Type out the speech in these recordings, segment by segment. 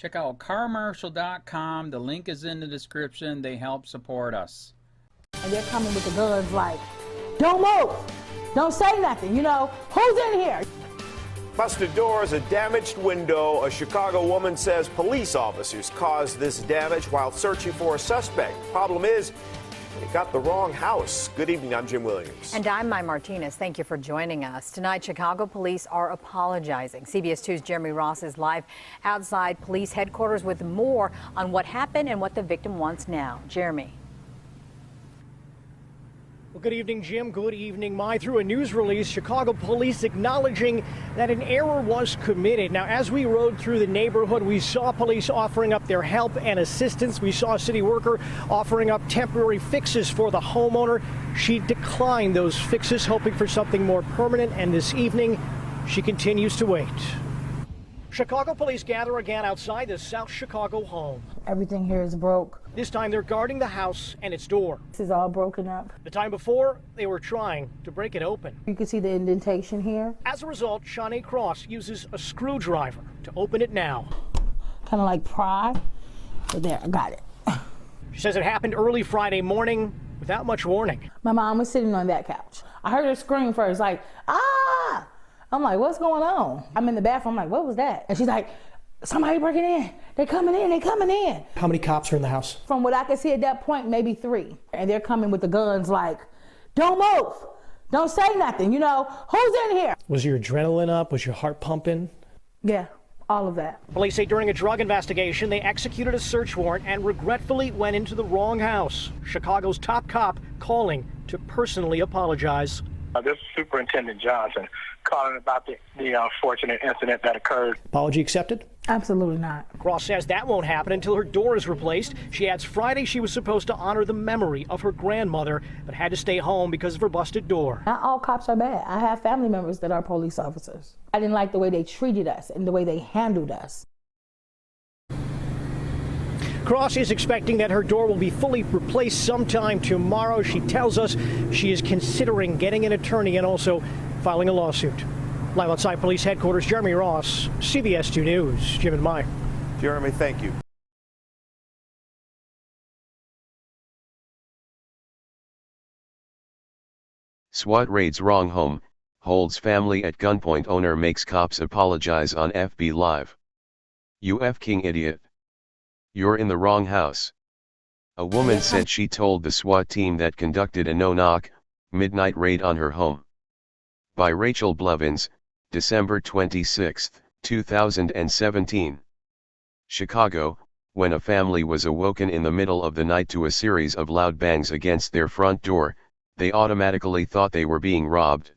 Check out carmarshal.com. The link is in the description. They help support us. And they're coming with the guns like, don't move, don't say nothing, you know, who's in here? Busted doors, a damaged window. A Chicago woman says police officers caused this damage while searching for a suspect. Problem is, they got the wrong house. Good evening, I'm Jim Williams. And I'm Mai Martinez. Thank you for joining us. Tonight, Chicago police are apologizing. CBS 2's Jeremy Ross is live outside police headquarters with more on what happened and what the victim wants now. Jeremy. Well, good evening, Jim. Good evening, Mai. Through a news release, Chicago police acknowledging that an error was committed. Now, as we rode through the neighborhood, we saw police offering up their help and assistance. We saw a city worker offering up temporary fixes for the homeowner. She declined those fixes, hoping for something more permanent. And this evening, she continues to wait. Chicago police gather again outside the South Chicago home. Everything here is broke. This time they're guarding the house and its door. This is all broken up. The time before, they were trying to break it open. You can see the indentation here. As a result, Shawnee Cross uses a screwdriver to open it now. Kind of like pry, but there, I got it. She says it happened early Friday morning without much warning. My mom was sitting on that couch. I heard her scream first, like, ah! I'm like, what's going on? I'm in the bathroom, I'm like, what was that? And she's like, somebody breaking in. They're coming in, they're coming in. How many cops are in the house? From what I could see at that point, maybe 3. And they're coming with the guns like, don't move, don't say nothing, you know, who's in here? Was your adrenaline up? Was your heart pumping? Yeah, all of that. Police say during a drug investigation, they executed a search warrant and regretfully went into the wrong house. Chicago's top cop calling to personally apologize. This is Superintendent Johnson calling about the unfortunate incident that occurred. Apology accepted? Absolutely not. Cross says that won't happen until her door is replaced. She adds Friday she was supposed to honor the memory of her grandmother, but had to stay home because of her busted door. Not all cops are bad. I have family members that are police officers. I didn't like the way they treated us and the way they handled us. Cross is expecting that her door will be fully replaced sometime tomorrow. She tells us she is considering getting an attorney and also filing a lawsuit. Live outside police headquarters, Jeremy Ross, CBS 2 News. Jim and Mai. Jeremy, thank you. SWAT raids wrong home, holds family at gunpoint. Owner makes cops apologize on FB Live. You F-king idiot. You're in the wrong house. A woman said she told the SWAT team that conducted a no-knock, midnight raid on her home. By Rachel Blevins, December 26, 2017. Chicago, when a family was awoken in the middle of the night to a series of loud bangs against their front door, they automatically thought they were being robbed.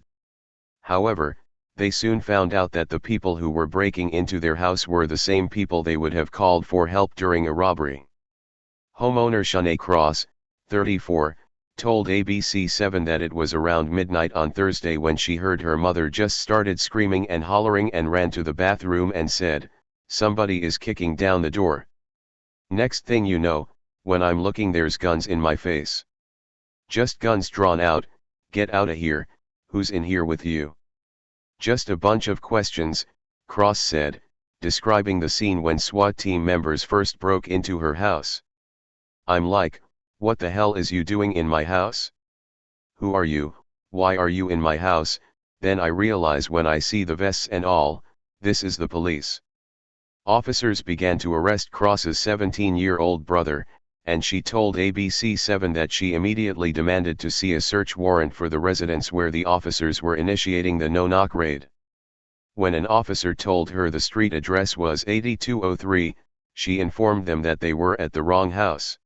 However, they soon found out that the people who were breaking into their house were the same people they would have called for help during a robbery. Homeowner Shawnee Cross, 34, told ABC7 that it was around midnight on Thursday when she heard her mother just started screaming and hollering and ran to the bathroom and said, "Somebody is kicking down the door." Next thing you know, when I'm looking, there's guns in my face. Just guns drawn out. Get outta here, who's in here with you? Just a bunch of questions, Cross said, describing the scene when SWAT team members first broke into her house. I'm like, what the hell is you doing in my house? Who are you? Why are you in my house? Then I realize when I see the vests and all, this is the police. Officers began to arrest Cross's 17-year-old brother, and she told ABC7 that she immediately demanded to see a search warrant for the residence where the officers were initiating the no-knock raid. When an officer told her the street address was 8203, she informed them that they were at the wrong house.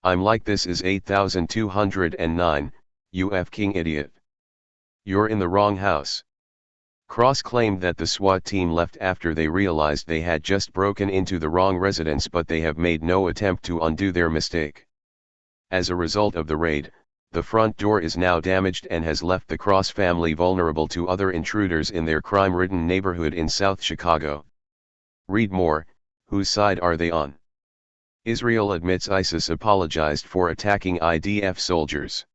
I'm like, this is 8209, you F-king idiot. You're in the wrong house. Cross claimed that the SWAT team left after they realized they had just broken into the wrong residence, but they have made no attempt to undo their mistake. As a result of the raid, the front door is now damaged and has left the Cross family vulnerable to other intruders in their crime-ridden neighborhood in South Chicago. Read more. Whose side are they on? Israel admits ISIS apologized for attacking IDF soldiers.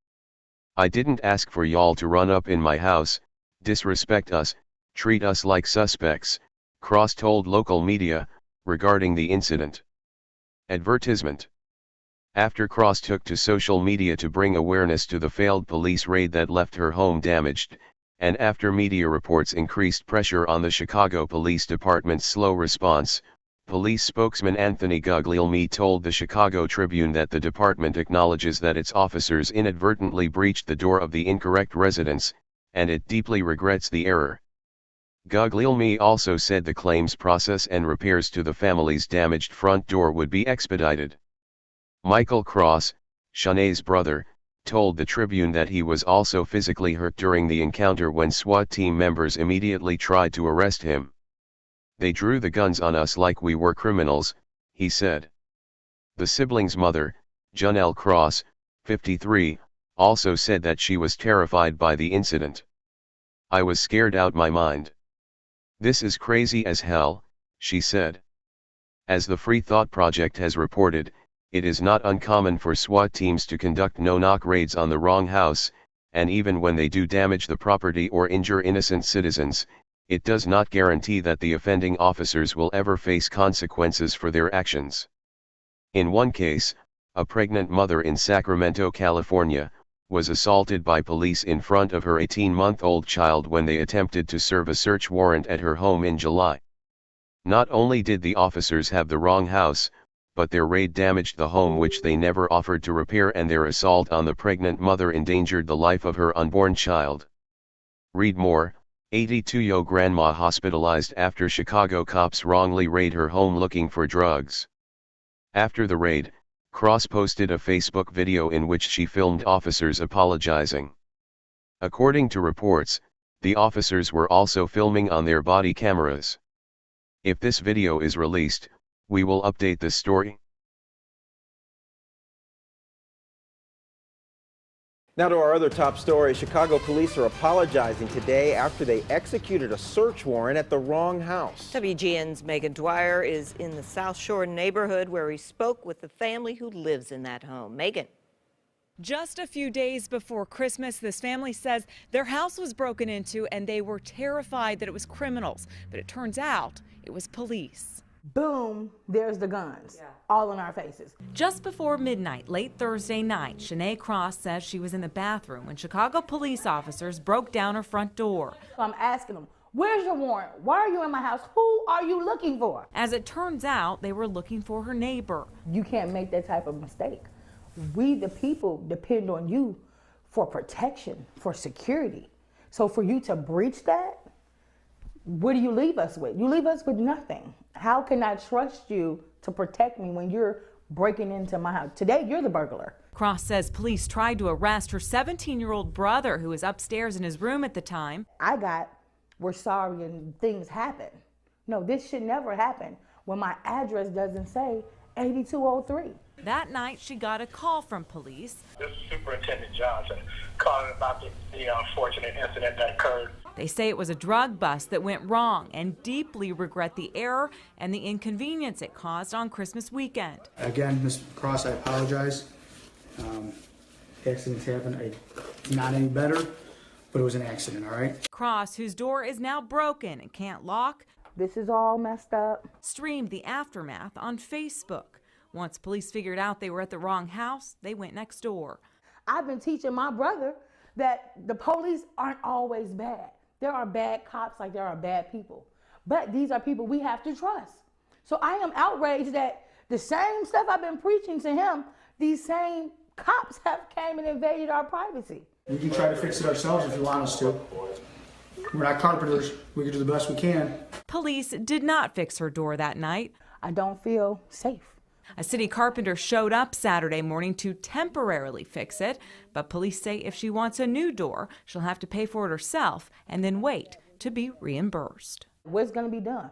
I didn't ask for y'all to run up in my house, disrespect us, treat us like suspects, Cross told local media, regarding the incident. Advertisement. After Cross took to social media to bring awareness to the failed police raid that left her home damaged, and after media reports increased pressure on the Chicago Police Department's slow response, police spokesman Anthony Guglielmi told the Chicago Tribune that the department acknowledges that its officers inadvertently breached the door of the incorrect residence, and it deeply regrets the error. Guglielmi also said the claims process and repairs to the family's damaged front door would be expedited. Michael Cross, Shanae's brother, told the Tribune that he was also physically hurt during the encounter when SWAT team members immediately tried to arrest him. "They drew the guns on us like we were criminals," he said. The siblings' mother, Janelle Cross, 53, also said that she was terrified by the incident. "I was scared out my mind. This is crazy as hell," she said. As the Free Thought Project has reported, it is not uncommon for SWAT teams to conduct no-knock raids on the wrong house, and even when they do damage the property or injure innocent citizens, it does not guarantee that the offending officers will ever face consequences for their actions. In one case, a pregnant mother in Sacramento, California, was assaulted by police in front of her 18-month-old child when they attempted to serve a search warrant at her home in July. Not only did the officers have the wrong house, but their raid damaged the home which they never offered to repair, and their assault on the pregnant mother endangered the life of her unborn child. Read more. 82-year-old grandma hospitalized after Chicago cops wrongly raid her home looking for drugs. After the raid, Cross posted a Facebook video in which she filmed officers apologizing. According to reports, the officers were also filming on their body cameras. If this video is released, we will update this story. Now to our other top story. Chicago police are apologizing today after they executed a search warrant at the wrong house. WGN's Megan Dwyer is in the South Shore neighborhood where he spoke with the family who lives in that home. Megan. Just a few days before Christmas, this family says their house was broken into and they were terrified that it was criminals. But it turns out it was police. Boom, there's the guns, all in our faces. Just before midnight, late Thursday night, Shanae Cross says she was in the bathroom when Chicago police officers broke down her front door. So I'm asking them, where's your warrant? Why are you in my house? Who are you looking for? As it turns out, they were looking for her neighbor. You can't make that type of mistake. We, the people, depend on you for protection, for security. So for you to breach that, what do you leave us with? You leave us with nothing. How can I trust you to protect me when you're breaking into my house? Today, you're the burglar. Cross says police tried to arrest her 17-year-old brother who was upstairs in his room at the time. We're sorry and things happen. No, this should never happen when my address doesn't say 8203. That night, she got a call from police. This is Superintendent Johnson calling about the unfortunate incident that occurred. They say it was a drug bust that went wrong and deeply regret the error and the inconvenience it caused on Christmas weekend. Again, Ms. Cross, I apologize. Accidents happen. It's not any better, but it was an accident, all right? Cross, whose door is now broken and can't lock, this is all messed up, streamed the aftermath on Facebook. Once police figured out they were at the wrong house, they went next door. I've been teaching my brother that the police aren't always bad. There are bad cops like there are bad people. But these are people we have to trust. So I am outraged that the same stuff I've been preaching to him, these same cops have came and invaded our privacy. We can try to fix it ourselves if you want us to. We're not carpenters. We can do the best we can. Police did not fix her door that night. I don't feel safe. A city carpenter showed up Saturday morning to temporarily fix it, but police say if she wants a new door, she'll have to pay for it herself and then wait to be reimbursed. What's going to be done?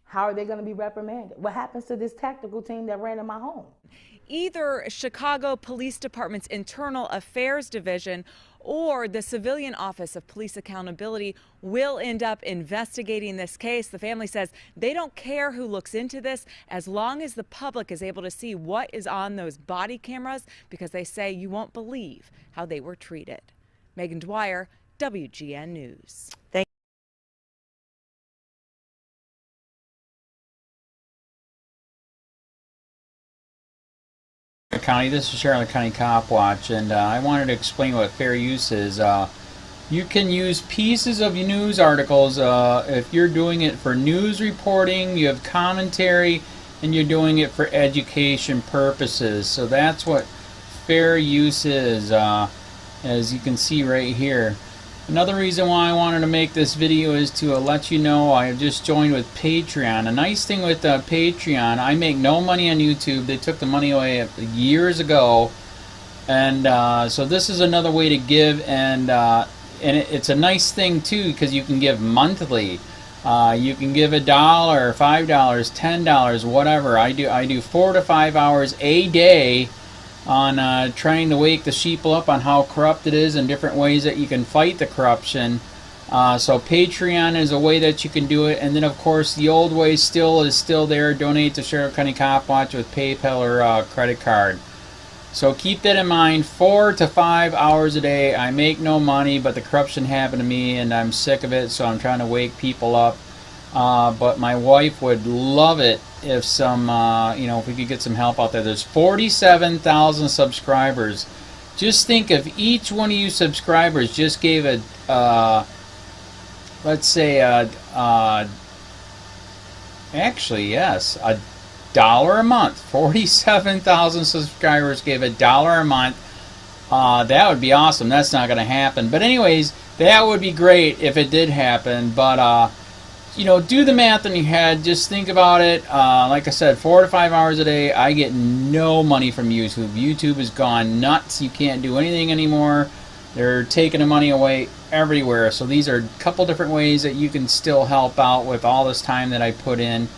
How are they going to be reprimanded? What happens to this tactical team that ran in my home? Either Chicago Police Department's Internal Affairs Division or the Civilian Office of Police Accountability will end up investigating this case. The family says they don't care who looks into this as long as the public is able to see what is on those body cameras, because they say you won't believe how they were treated. Megan Dwyer, WGN News. County. This is Charlotte County Cop Watch, and I wanted to explain what fair use is. You can use pieces of news articles if you're doing it for news reporting, you have commentary, and you're doing it for education purposes. So that's what fair use is, as you can see right here. Another reason why I wanted to make this video is to let you know I have just joined with Patreon. A nice thing with Patreon, I make no money on YouTube. They took the money away years ago, and so this is another way to give, and it's a nice thing too because you can give monthly. You can give $1, $5, $10, whatever. I do 4 to 5 hours a day on trying to wake the sheep up on how corrupt it is and different ways that you can fight the corruption. So Patreon is a way that you can do it, and then of course the old way is still there. Donate to Charlotte County Cop Watch with PayPal or credit card. So keep that in mind. 4 to 5 hours a day. I make no money, but the corruption happened to me and I'm sick of it, so I'm trying to wake people up. But my wife would love it if if we could get some help out there. There's 47,000 subscribers. Just think if each one of you subscribers just gave let's say actually yes, $1 a month. 47,000 subscribers gave $1 a month. That would be awesome. That's not going to happen. But anyways, that would be great if it did happen. But do the math in your head. Just think about it. Like I said, 4 to 5 hours a day. I get no money from YouTube. YouTube has gone nuts. You can't do anything anymore. They're taking the money away everywhere. So these are a couple different ways that you can still help out with all this time that I put in.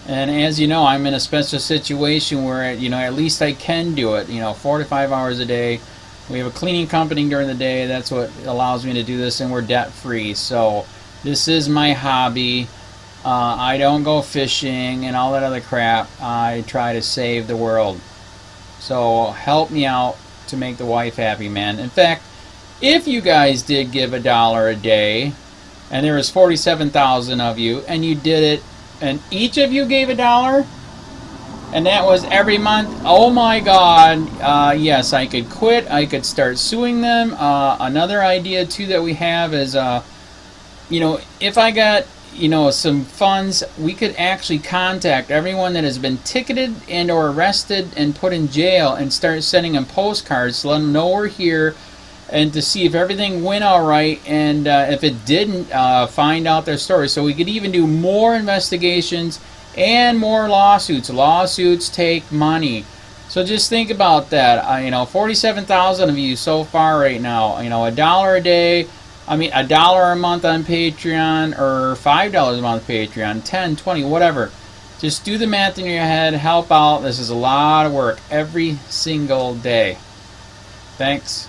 And as you know, I'm in a special situation where, at least I can do it, 4 to 5 hours a day. We have a cleaning company during the day. That's what allows me to do this, and we're debt free. So this is my hobby. I don't go fishing and all that other crap. I try to save the world. So help me out to make the wife happy, man. In fact, if you guys did give $1 a day, and there was 47,000 of you, and you did it, and each of you gave $1, and that was every month, oh my God, yes, I could quit. I could start suing them. Another idea too that we have is, if I got, some funds, we could actually contact everyone that has been ticketed and or arrested and put in jail and start sending them postcards to let them know we're here, and to see if everything went all right, and if it didn't, find out their story. So we could even do more investigations and more lawsuits. Lawsuits take money. So just think about that. 47,000 of you so far right now. $1 a day. $1 a month on Patreon, or $5 a month Patreon, 10, 20, whatever. Just do the math in your head. Help out. This is a lot of work every single day. Thanks.